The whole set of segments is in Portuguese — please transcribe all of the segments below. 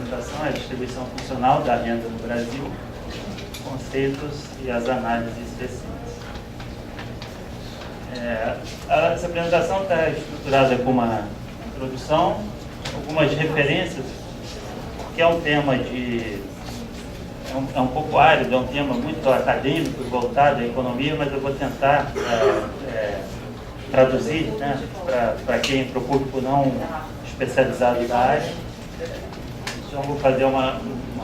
apresentação é a distribuição funcional da renda no Brasil, conceitos e as análises recentes. Essa apresentação está estruturada com uma introdução, algumas referências, que é um tema é um pouco árido, é um tema muito acadêmico, voltado à economia, mas eu vou tentar traduzir, né, para o público não especializado da área. Então, vou fazer uma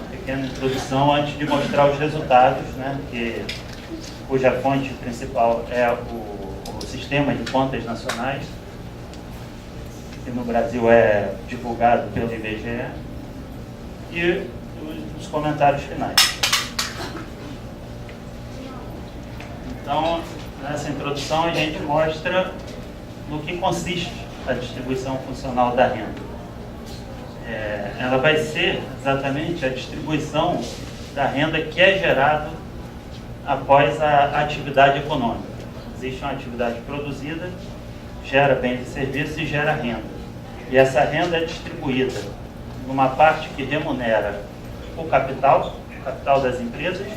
pequena introdução antes de mostrar os resultados, né, cuja fonte principal é o Sistema de Contas Nacionais, que no Brasil é divulgado pelo IBGE, e os comentários finais. Então, nessa introdução, a gente mostra no que consiste a distribuição funcional da renda. Ela vai ser exatamente a distribuição da renda que é gerada após a atividade econômica. Existe uma atividade produzida, gera bens e serviços e gera renda. E essa renda é distribuída numa parte que remunera o capital das empresas,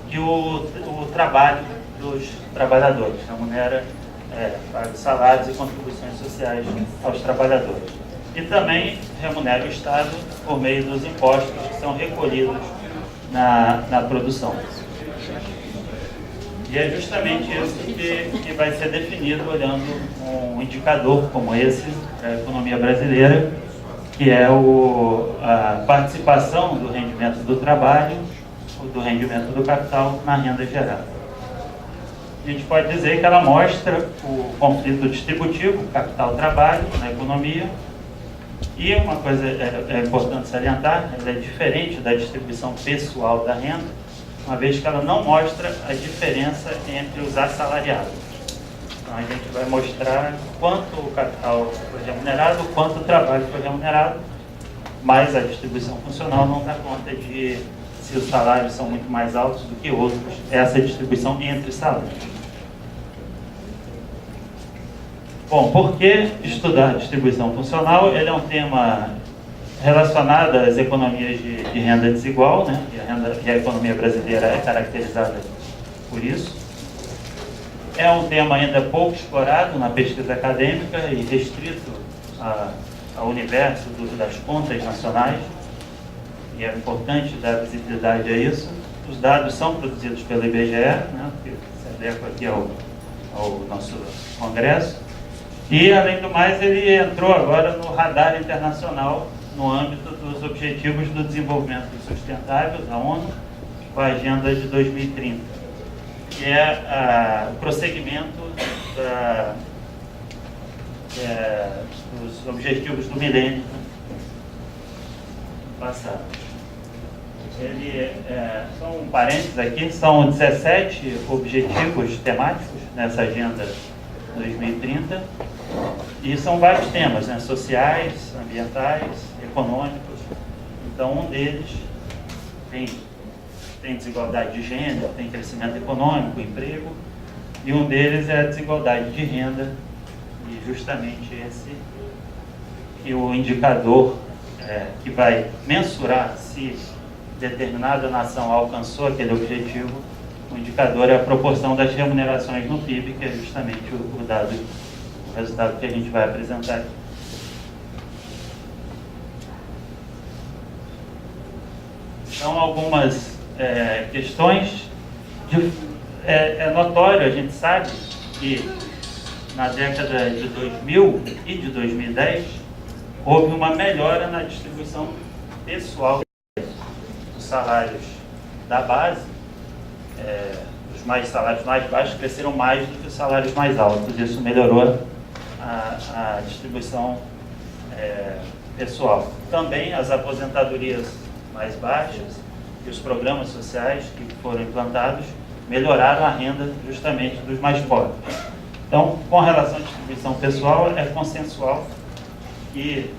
e o trabalho dos trabalhadores, remunera os salários e contribuições sociais aos trabalhadores. E também remunera o Estado por meio dos impostos que são recolhidos na produção. E é justamente isso que vai ser definido olhando um indicador como esse, da economia brasileira, que é a participação do rendimento do trabalho, do rendimento do capital na renda gerada. A gente pode dizer que ela mostra o conflito distributivo, capital-trabalho, na economia. E uma coisa é importante salientar, ela é diferente da distribuição pessoal da renda, uma vez que ela não mostra a diferença entre os assalariados. Então a gente vai mostrar quanto o capital foi remunerado, quanto o trabalho foi remunerado, mas a distribuição funcional não dá conta de se os salários são muito mais altos do que outros, essa distribuição entre salários. Bom, por que estudar a distribuição funcional? Ele é um tema relacionado às economias de renda desigual, né? E a economia brasileira é caracterizada por isso. É um tema ainda pouco explorado na pesquisa acadêmica e restrito ao universo das contas nacionais, e é importante dar visibilidade a isso. Os dados são produzidos pelo IBGE, né, que se adequa aqui ao nosso congresso, e, além do mais, ele entrou agora no radar internacional no âmbito dos Objetivos do Desenvolvimento Sustentável da ONU, com a Agenda de 2030, que é o prosseguimento dos Objetivos do Milênio passado. São um parênteses aqui, são 17 objetivos temáticos nessa Agenda 2030, e são vários temas, né, sociais, ambientais, econômicos. Então, um deles tem desigualdade de gênero, tem crescimento econômico, emprego, e um deles é a desigualdade de renda, e justamente esse que o indicador que vai mensurar se determinada nação alcançou aquele objetivo. O indicador é a proporção das remunerações no PIB, que é justamente o resultado que a gente vai apresentar aqui. Então, algumas questões. É notório, a gente sabe, que na década de 2000 e de 2010, houve uma melhora na distribuição pessoal dos salários da base. Os salários mais baixos cresceram mais do que os salários mais altos. Isso melhorou a distribuição pessoal. Também as aposentadorias mais baixas e os programas sociais que foram implantados melhoraram a renda justamente dos mais pobres. Então, com relação à distribuição pessoal, é consensual que,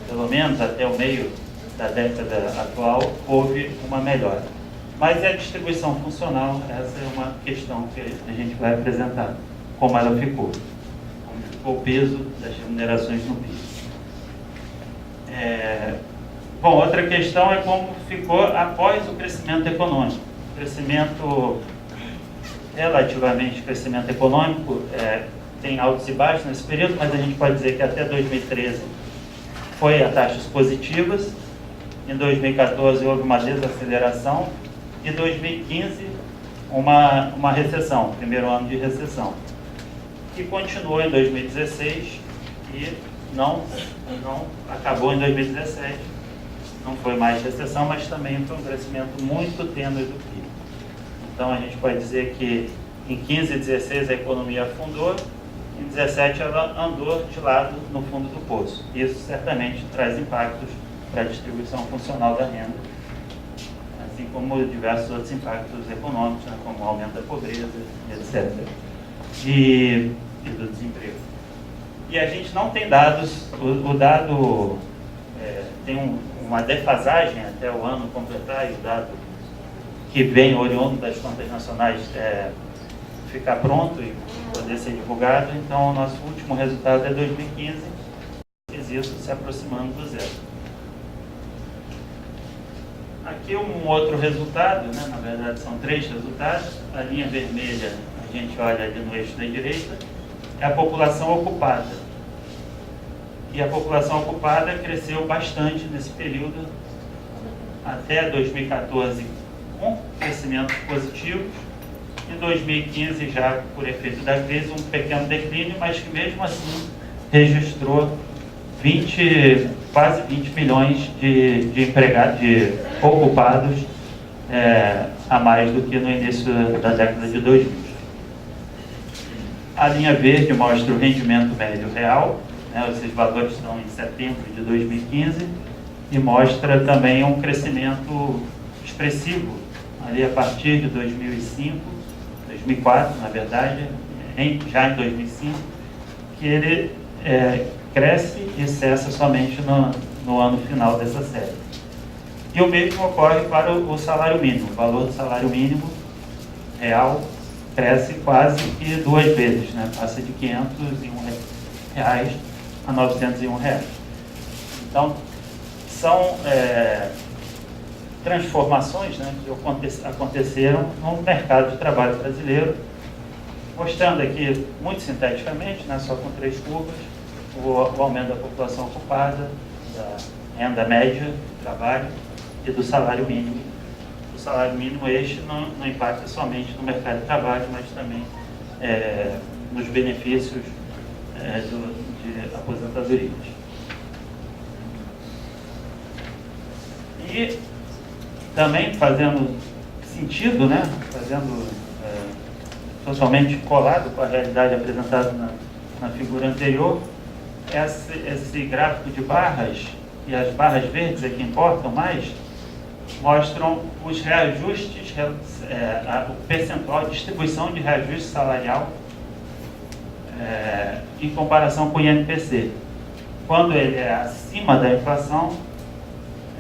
pelo menos até o meio da década atual, houve uma melhora. Mas a distribuição funcional, essa é uma questão que a gente vai apresentar, como ela ficou. Como ficou o peso das remunerações no PIB. Bom, outra questão é como ficou após o crescimento econômico. O crescimento, relativamente, crescimento econômico tem altos e baixos nesse período, mas a gente pode dizer que até 2013 foi a taxas positivas. Em 2014 houve uma desaceleração e 2015 uma recessão, primeiro ano de recessão, que continuou em 2016 e não acabou em 2017. Não foi mais recessão, mas também foi um crescimento muito tênue do PIB. Então a gente pode dizer que em 15 e 16 a economia afundou, em 17 ela andou de lado no fundo do poço. Isso certamente traz impactos para a distribuição funcional da renda, assim como diversos outros impactos econômicos, né, como o aumento da pobreza, etc. E do desemprego. E a gente não tem dados, o dado tem uma defasagem até o ano completar, e o dado que vem oriundo das contas nacionais ficar pronto e poder ser divulgado. Então, o nosso último resultado é 2015, isso se aproximando do zero. Aqui um outro resultado, né? Na verdade são 3 resultados. A linha vermelha, a gente olha ali no eixo da direita, é a população ocupada. E a população ocupada cresceu bastante nesse período, até 2014, com crescimento positivo. Em 2015, já por efeito da crise, um pequeno declínio, mas que mesmo assim registrou quase 20 milhões de empregados, de ocupados a mais do que no início da década de 2000. A linha verde mostra o rendimento médio real, né, esses valores estão em setembro de 2015, e mostra também um crescimento expressivo ali a partir de 2005, 2004, na verdade, já em 2005, que ele cresce e cessa somente no ano final dessa série. E o mesmo ocorre para o salário mínimo. O valor do salário mínimo real cresce quase que 2 vezes, né? Passa de R$ 501 a R$ 901. Então, são transformações, né, que aconteceram no mercado de trabalho brasileiro, mostrando aqui, muito sinteticamente, né, só com 3 curvas, o aumento da população ocupada, da renda média de trabalho e do salário mínimo. O salário mínimo este não impacta somente no mercado de trabalho, mas também nos benefícios de aposentadorias. E também fazendo sentido, né, totalmente colado com a realidade apresentada na figura anterior, esse gráfico de barras, e as barras verdes é que importam mais, mostram os reajustes, o percentual de distribuição de reajuste salarial em comparação com o INPC. Quando ele é acima da inflação,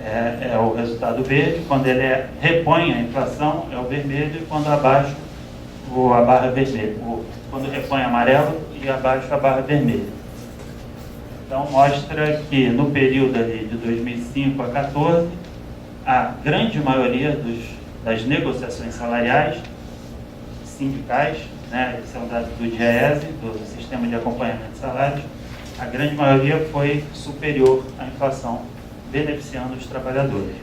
é o resultado verde. Quando ele repõe a inflação, é o vermelho. E quando abaixo, a barra vermelha. Quando repõe amarelo e abaixo a barra vermelha. Então, mostra que no período ali de 2005 a 2014, a grande maioria das negociações salariais sindicais, né, esse é um dado do DIEESE, do Sistema de Acompanhamento de Salários, a grande maioria foi superior à inflação, beneficiando os trabalhadores.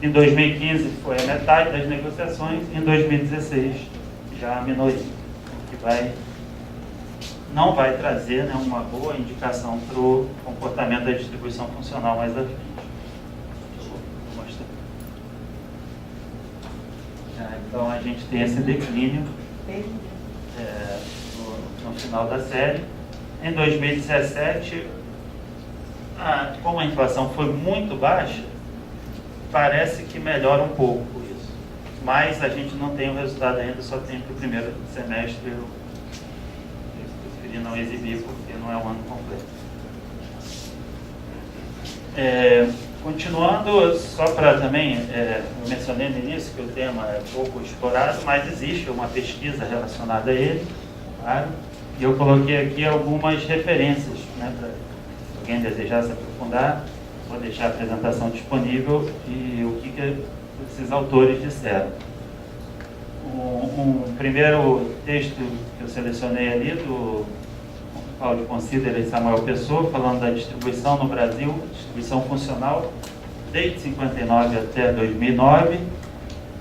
Em 2015 foi a metade das negociações, em 2016 já a minoria, o que não vai trazer, né, uma boa indicação para o comportamento da distribuição funcional mais à frente. Vou mostrar. Então a gente tem esse declínio no final da série. Em 2017, como a inflação foi muito baixa, parece que melhora um pouco isso. Mas a gente não tem o resultado ainda, só tem para o primeiro semestre. Eu preferi não exibir porque não é um ano completo. Continuando, só para também, eu mencionei no início que o tema é pouco explorado, mas existe uma pesquisa relacionada a ele, claro, e eu coloquei aqui algumas referências, né, para alguém desejar se aprofundar. vou deixar a apresentação disponível e o que esses autores disseram. Um primeiro texto que eu selecionei ali, do Cláudio Considera e Samuel Pessoa, falando da distribuição no Brasil, distribuição funcional, desde 59 até 2009,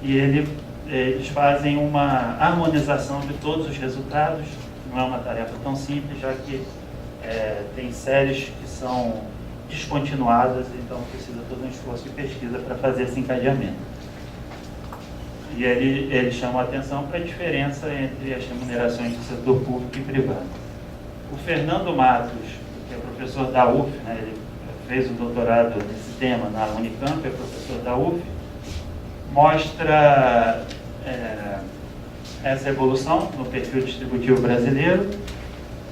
e eles fazem uma harmonização de todos os resultados. Não é uma tarefa tão simples, já que tem séries que são descontinuadas, então precisa todo um esforço de pesquisa para fazer esse encadeamento. E ele chama a atenção para a diferença entre as remunerações do setor público e privado. O Fernando Matos, que é professor da UF, né, ele fez o doutorado nesse tema na Unicamp, é professor da UF, mostra essa evolução no perfil distributivo brasileiro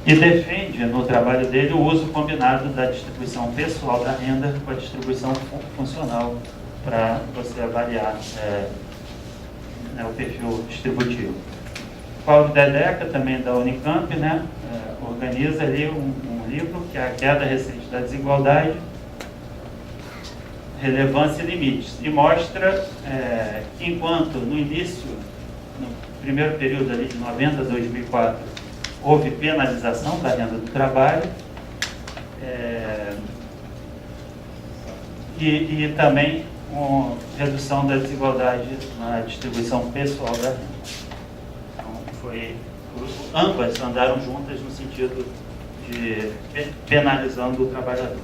e defende no trabalho dele o uso combinado da distribuição pessoal da renda com a distribuição funcional para você avaliar o perfil distributivo. Paulo Dedeca, também da Unicamp, né, organiza ali um livro que é A Queda Recente da Desigualdade, Relevância e Limites, e mostra que enquanto no início, no primeiro período ali de 90 a 2004, houve penalização da renda do trabalho, e também redução da desigualdade na distribuição pessoal da renda. Então, ambas andaram juntas no sentido de penalizando o trabalhador.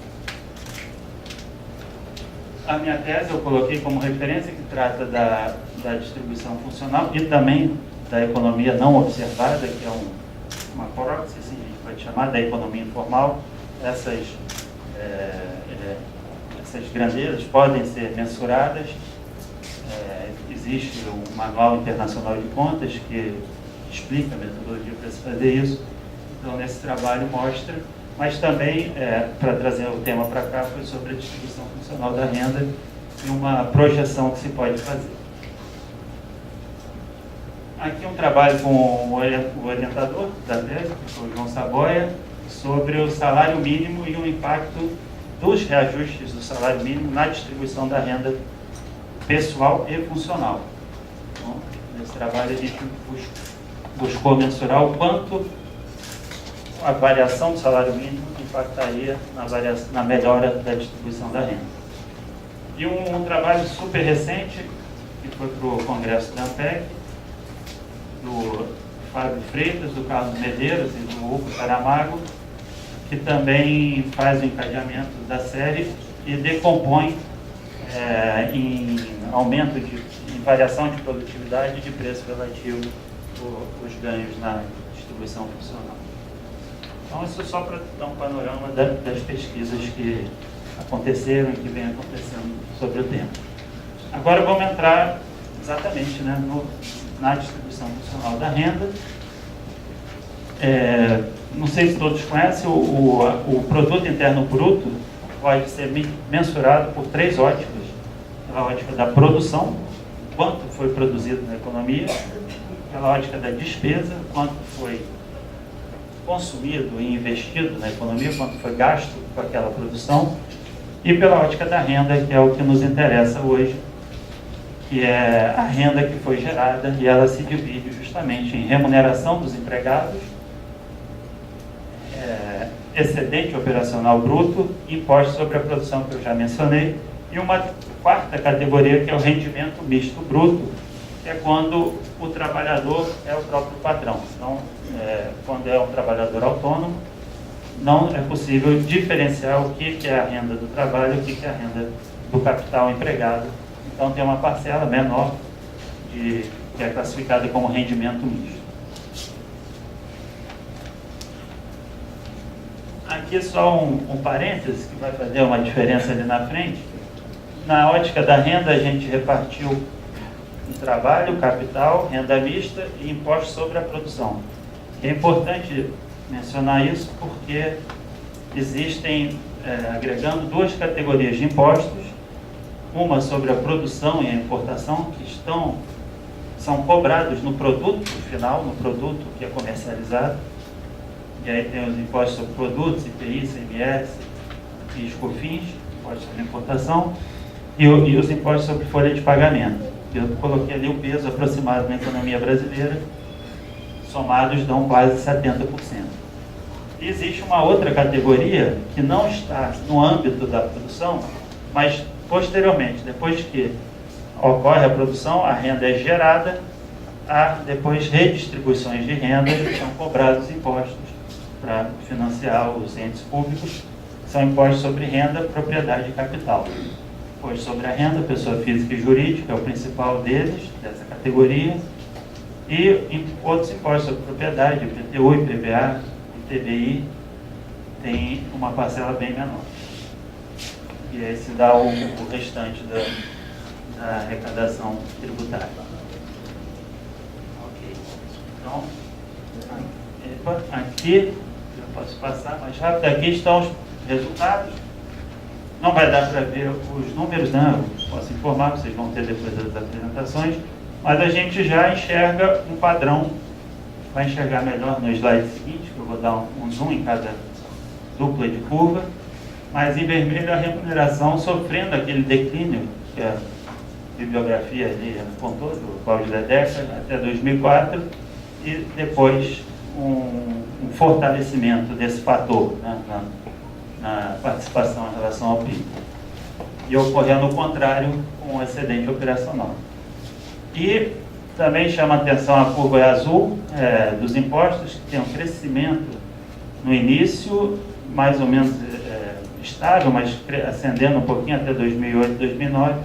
A minha tese eu coloquei como referência, que trata da distribuição funcional e também da economia não observada, que é uma proxy, assim, a gente pode chamar, da economia informal. Essas grandezas podem ser mensuradas. Existe um manual internacional de contas que explica a metodologia para se fazer isso. Então, nesse trabalho mostra, mas também, para trazer o tema para cá, foi sobre a distribuição funcional da renda e uma projeção que se pode fazer. Aqui um trabalho com o orientador da tese, o João Saboia, sobre o salário mínimo e o impacto dos reajustes do salário mínimo na distribuição da renda pessoal e funcional. Então, nesse trabalho a gente buscou mensurar o quanto a variação do salário mínimo impactaria na melhora da distribuição da renda. E um trabalho super recente, que foi para o Congresso da ANPEC, do Fábio Freitas, do Carlos Medeiros e do Hugo Saramago, que também faz o encadeamento da série e decompõe em aumento em variação de produtividade e de preço relativo os ganhos na distribuição funcional. Então, isso é só para dar um panorama das pesquisas que aconteceram e que vem acontecendo sobre o tema. Agora vamos entrar exatamente, né, na distribuição funcional da renda. Não sei se todos conhecem, o produto interno bruto pode ser mensurado por três óticas. Pela ótica da produção, quanto foi produzido na economia; pela ótica da despesa, quanto foi consumido e investido na economia, quanto foi gasto com aquela produção; e pela ótica da renda, que é o que nos interessa hoje, que é a renda que foi gerada, e ela se divide justamente em remuneração dos empregados, excedente operacional bruto, imposto sobre a produção, que eu já mencionei, e uma quarta categoria, que é o rendimento misto bruto, que é quando o trabalhador é o próprio patrão. Então, quando é um trabalhador autônomo, não é possível diferenciar o que é a renda do trabalho e o que é a renda do capital empregado. Então, tem uma parcela menor que é classificada como rendimento misto. Aqui só um parêntese que vai fazer uma diferença ali na frente. Na ótica da renda, a gente repartiu o trabalho, capital, renda mista e imposto sobre a produção. É importante mencionar isso porque existem, agregando, duas categorias de impostos, uma sobre a produção e a importação, que são cobrados no produto final, no produto que é comercializado. E aí tem os impostos sobre produtos, IPI, ICMS e COFINS, impostos sobre importação e os impostos sobre folha de pagamento. Eu coloquei ali o peso aproximado na economia brasileira, somados dão quase 70%. E existe uma outra categoria que não está no âmbito da produção, mas posteriormente, depois que ocorre a produção, a renda é gerada, há depois redistribuições de renda que são cobrados impostos para financiar os entes públicos, são impostos sobre renda, propriedade e capital. Imposto sobre a renda, pessoa física e jurídica, é o principal deles, dessa categoria, e outros impostos sobre propriedade, IPTU, IPVA, ITBI, tem uma parcela bem menor. E aí se dá o restante da arrecadação tributária. Ok. Então, aqui, eu posso passar mais rápido, aqui estão os resultados. Não vai dar para ver os números, né? Eu posso informar, vocês vão ter depois das apresentações, mas a gente já enxerga um padrão, vai enxergar melhor no slide seguinte, que eu vou dar um zoom em cada dupla de curva, mas em vermelho a remuneração sofrendo aquele declínio, que a bibliografia ali apontou, do Cláudio Dedeca, até 2004, e depois um fortalecimento desse fator, né, na participação em relação ao PIB. E ocorrendo o contrário com o excedente operacional. E também chama a atenção a curva azul dos impostos, que tem um crescimento no início, mais ou menos estável, mas ascendendo um pouquinho até 2008, 2009,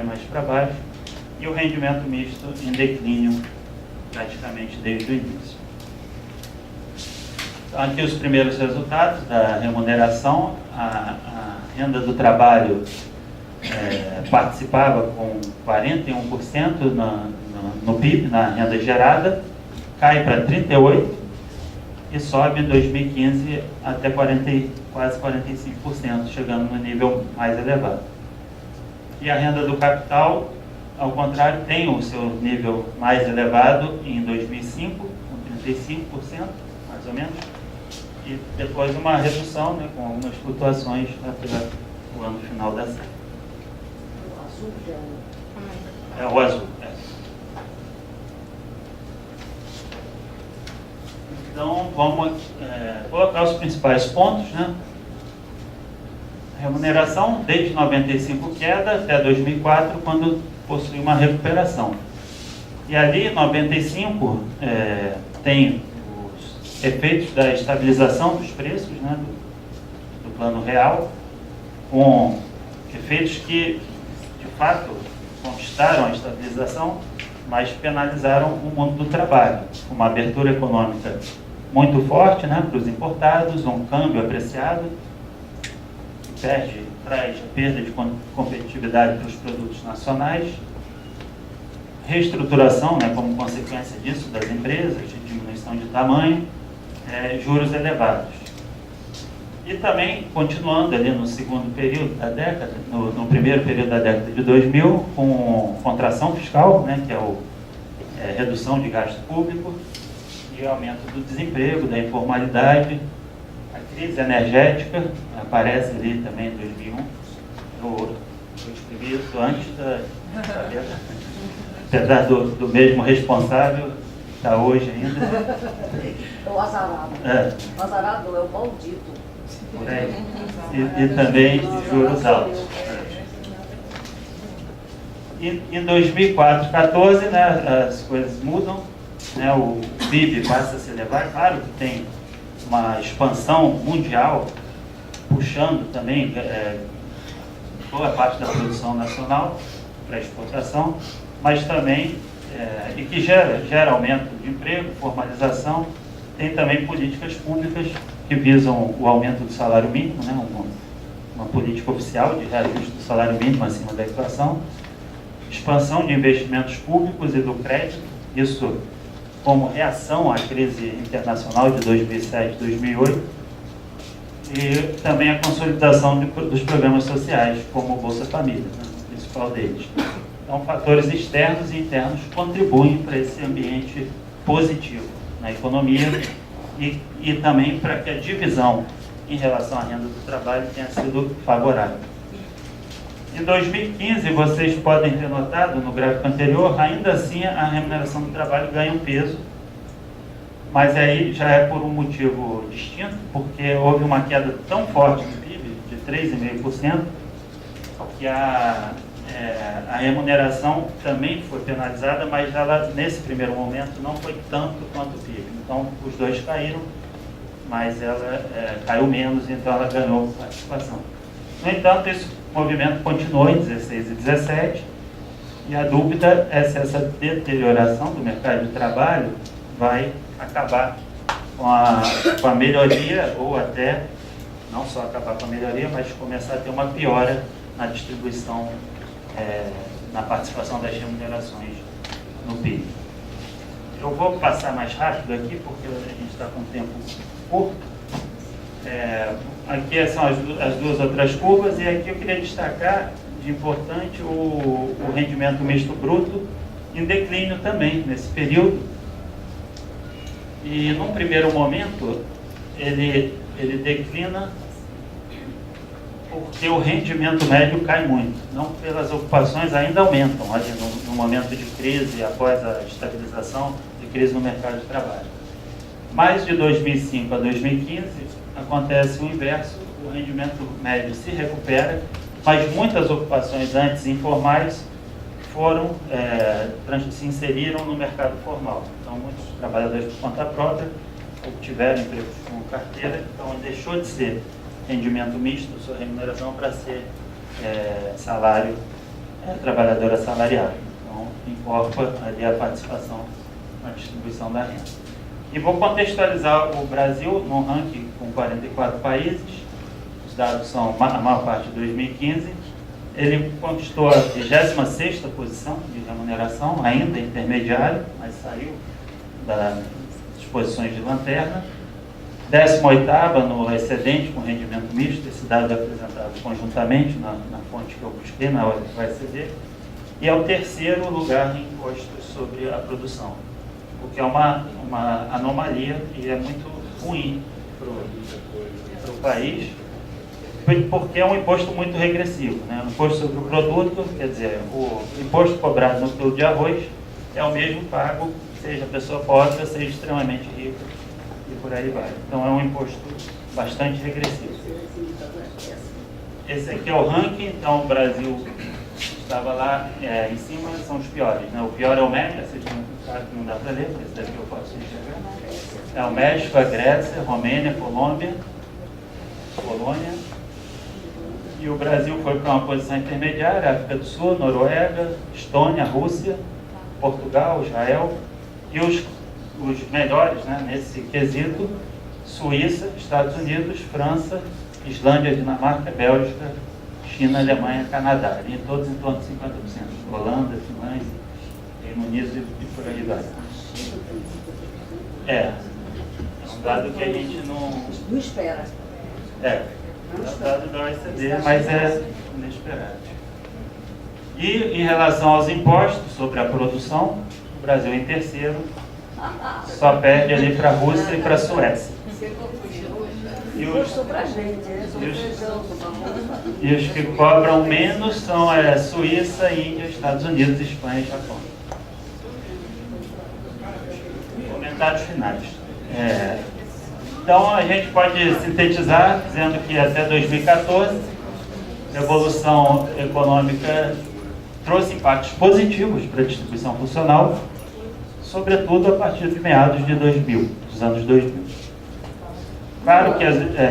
mais para baixo, e o rendimento misto em declínio praticamente desde o início. Então, aqui os primeiros resultados da remuneração. A renda do trabalho participava com 41% no PIB, na renda gerada, cai para 38% e sobe em 2015 até quase 45%, chegando no nível mais elevado. E a renda do capital, ao contrário, tem o seu nível mais elevado em 2005, com 35%, mais ou menos, e depois uma redução, né, com algumas flutuações até o ano final da série. O azul é o azul. Então, vamos colocar os principais pontos, né? Remuneração, desde 95 queda até 2004, quando possui uma recuperação. E ali, em 95, tem os efeitos da estabilização dos preços, né, do plano real, com efeitos que, de fato, conquistaram a estabilização, mas penalizaram o mundo do trabalho. Uma abertura econômica muito forte, né, para os importados, um câmbio apreciado, traz perda de competitividade para os produtos nacionais, reestruturação, né, como consequência disso, das empresas, de diminuição de tamanho, juros elevados. E também, continuando ali no segundo período da década, no primeiro período da década de 2000, com contração fiscal, né, que é redução de gasto público e aumento do desemprego, da informalidade. A crise energética aparece ali também em 2001. Eu escrevi isso antes da guerra, apesar do mesmo responsável, está hoje ainda. O azarado. O azarado é o maldito. Por aí. E também juros altos. Em 2004, 2014, né, as coisas mudam, né, o PIB passa a se elevar. Claro que tem uma expansão mundial, puxando também boa parte da produção nacional para exportação, mas também, e que gera aumento de emprego, formalização. Tem também políticas públicas que visam o aumento do salário mínimo, né, uma política oficial de reajuste do salário mínimo acima da inflação, expansão de investimentos públicos e do crédito, isso como reação à crise internacional de 2007 e 2008, e também a consolidação dos programas sociais, como o Bolsa Família, né, o principal deles. Então, fatores externos e internos contribuem para esse ambiente positivo na economia e também para que a divisão em relação à renda do trabalho tenha sido favorável. Em 2015, vocês podem ter notado no gráfico anterior, ainda assim a remuneração do trabalho ganha um peso, mas aí já é por um motivo distinto, porque houve uma queda tão forte do PIB, de 3,5%, que a remuneração também foi penalizada, mas ela, nesse primeiro momento, não foi tanto quanto o PIB. Então, os dois caíram, mas ela caiu menos, então ela ganhou participação. No entanto, esse movimento continuou em 16 e 17, e a dúvida é se essa deterioração do mercado de trabalho vai acabar com a melhoria, ou até, não só acabar com a melhoria, mas começar a ter uma piora na distribuição, na participação das remunerações no PIB. Eu vou passar mais rápido aqui, porque a gente está com tempo curto. Aqui são as duas outras curvas, e aqui eu queria destacar de importante o rendimento misto bruto em declínio também nesse período. E num primeiro momento ele declina porque o rendimento médio cai muito, não pelas ocupações ainda aumentam ali no momento de crise, após a estabilização de crise no mercado de trabalho. Mas de 2005 a 2015 acontece o inverso, o rendimento médio se recupera, mas muitas ocupações antes informais se inseriram no mercado formal. Então, muitos trabalhadores por conta própria obtiveram empregos com carteira, então deixou de ser rendimento misto, sua remuneração, para ser salário, trabalhador assalariado. Então, incorpora ali a participação na distribuição da renda. E vou contextualizar o Brasil num ranking com 44 países, os dados são a maior parte de 2015, ele conquistou a 26ª posição de remuneração, ainda intermediário, mas saiu das posições de lanterna, 18ª no excedente com rendimento misto, esse dado é apresentado conjuntamente na fonte que eu busquei, na OECD, e é o terceiro lugar em impostos sobre a produção, o que é uma anomalia e é muito ruim para o país, porque é um imposto muito regressivo, né? O imposto sobre o produto, quer dizer, o imposto cobrado no quilo de arroz é o mesmo pago, seja pessoa pobre, seja extremamente rica, e por aí vai. Então é um imposto bastante regressivo. Esse aqui é o ranking, então o Brasil estava lá em cima, são os piores, né? O pior é o México, vocês não dá para ler, esse daqui eu posso enxergar. É o México, a Grécia, a Romênia, Polônia, e o Brasil foi para uma posição intermediária, África do Sul, Noruega, Estônia, Rússia, Portugal, Israel, e os melhores, né, nesse quesito, Suíça, Estados Unidos, França, Islândia, Dinamarca, Bélgica, China, Alemanha, Canadá, e todos em torno de 50%, Holanda, Finlândia, Reino Unido e por aí vai. É um dado que a gente não espera. É um dado da OECD, mas é inesperado. E em relação aos impostos sobre a produção, o Brasil é em terceiro, só perde ali para a Rússia e para a Suécia. E os que cobram menos são Suíça, Índia, Estados Unidos, Espanha e Japão. Comentários finais. Então a gente pode sintetizar dizendo que até 2014 a evolução econômica trouxe impactos positivos para a distribuição funcional, sobretudo a partir de meados de 2000, dos anos 2000. Claro que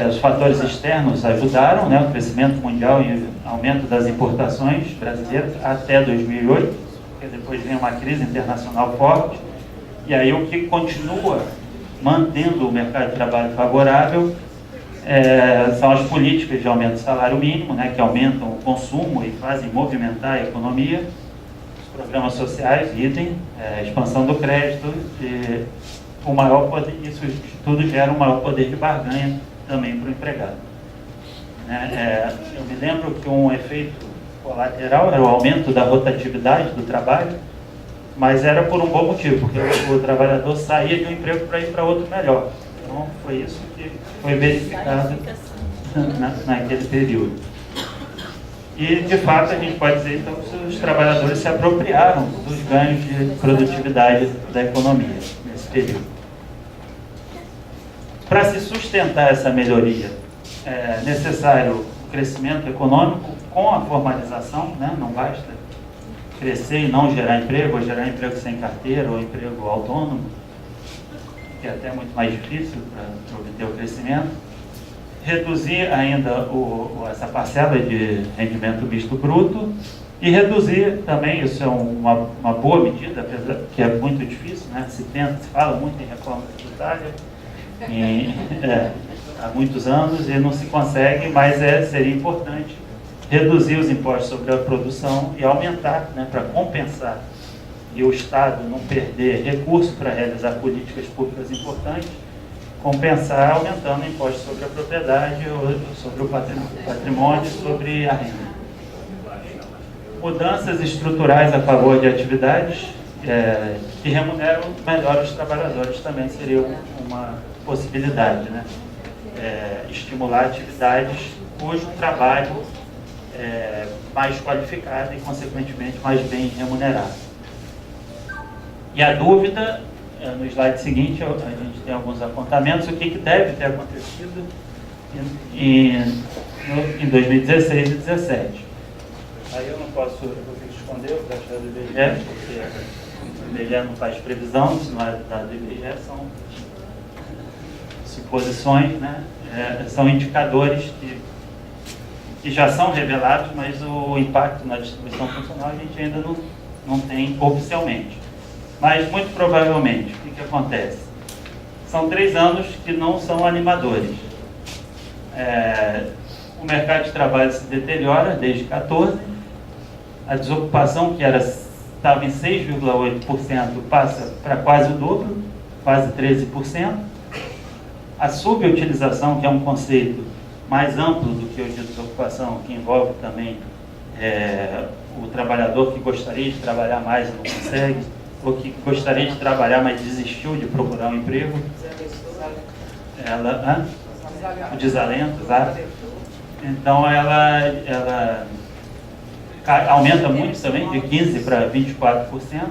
os fatores externos ajudaram, né, o crescimento mundial e o aumento das importações brasileiras até 2008, porque depois vem uma crise internacional forte, e aí o que continua mantendo o mercado de trabalho favorável são as políticas de aumento do salário mínimo, né, que aumentam o consumo e fazem movimentar a economia, os programas sociais, idem, expansão do crédito, e o maior poder, isso tudo gera um maior poder de barganha também para o empregado. Eu me lembro que um efeito colateral era o aumento da rotatividade do trabalho, mas era por um bom motivo, porque o trabalhador saía de um emprego para ir para outro melhor. Então foi isso que foi verificado naquele período. E, de fato, a gente pode dizer então, que os trabalhadores se apropriaram dos ganhos de produtividade da economia nesse período. Para se sustentar essa melhoria, é necessário o crescimento econômico com a formalização, né? Não basta crescer e não gerar emprego, ou gerar emprego sem carteira, ou emprego autônomo, que é até muito mais difícil para obter o crescimento. Reduzir ainda essa parcela de rendimento misto bruto e reduzir também, isso é uma boa medida, apesar que é muito difícil, né? Se fala muito em reforma tributária há muitos anos e não se consegue, mas seria importante reduzir os impostos sobre a produção e aumentar, né, para compensar e o Estado não perder recursos para realizar políticas públicas importantes, compensar aumentando impostos sobre a propriedade, sobre o patrimônio, sobre a renda. Mudanças estruturais a favor de atividades que remuneram melhor os trabalhadores também seria uma possibilidade, né? Estimular atividades cujo trabalho é mais qualificado e, consequentemente, mais bem remunerado. E a dúvida, no slide seguinte, a gente tem alguns apontamentos, o que deve ter acontecido em 2016 e 2017. Aí eu vou ter que esconder o crachá do IBGE, porque o IBGE não faz previsão, se não é dado do IBGE, são suposições, né? São indicadores que já são revelados, mas o impacto na distribuição funcional a gente ainda não tem oficialmente. Mas, muito provavelmente, o que acontece? São 3 anos que não são animadores. O mercado de trabalho se deteriora desde 2014, a desocupação, que estava em 6,8%, passa para quase o dobro, quase 13%. A subutilização, que é um conceito mais amplo do que o de desocupação, que envolve também o trabalhador que gostaria de trabalhar mais e não consegue, ou que gostaria de trabalhar, mas desistiu de procurar um emprego. O desalento, exato. Então, ela aumenta muito também, de 15% para 24%.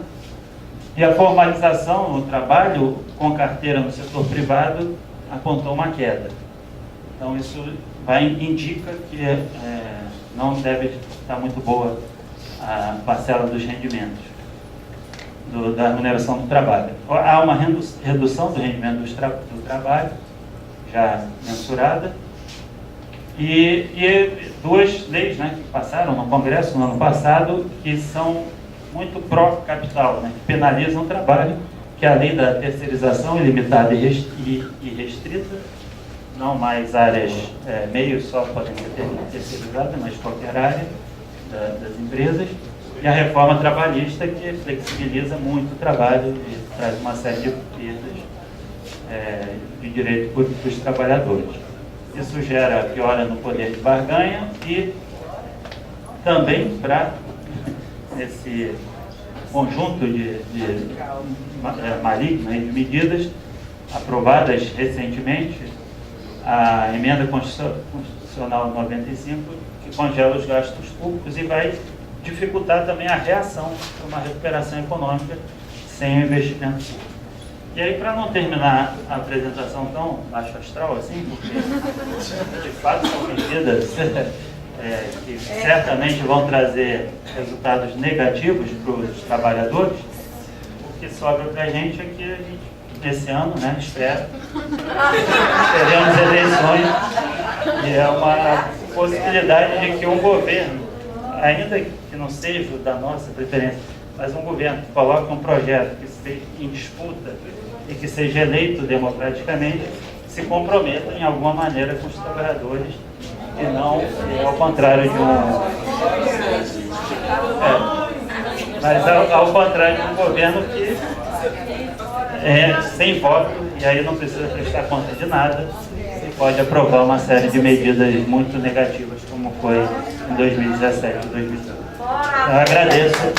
E a formalização no trabalho com carteira no setor privado apontou uma queda. Então, isso indica que não deve estar muito boa a parcela dos rendimentos, da remuneração do trabalho. Há uma redução do rendimento do trabalho, já mensurada, e 2 leis, né, que passaram no Congresso no ano passado, que são muito pró-capital, né, que penalizam o trabalho, que é a lei da terceirização ilimitada e restrita, não mais áreas, meios só podem ser terceirizadas, mas qualquer área das empresas, e a reforma trabalhista, que flexibiliza muito o trabalho e traz uma série de perdas de direito para os trabalhadores. Isso gera piora no poder de barganha e também para esse conjunto maligno de medidas aprovadas recentemente, a emenda constitucional 95, que congela os gastos públicos e vai dificultar também a reação para uma recuperação econômica sem o investimento público. E aí, para não terminar a apresentação tão baixo astral assim, porque de fato são medidas que certamente vão trazer resultados negativos para os trabalhadores, o que sobra para a gente é que a gente, nesse ano, né, teremos eleições, e é uma possibilidade de que um governo, ainda que não seja da nossa preferência, mas um governo que coloque um projeto que esteja em disputa e que seja eleito democraticamente, se comprometa em alguma maneira com os trabalhadores, e não ao contrário de mas ao contrário de um governo que sem voto, e aí não precisa prestar conta de nada, e pode aprovar uma série de medidas muito negativas, como foi em 2017 e 2018. Eu agradeço.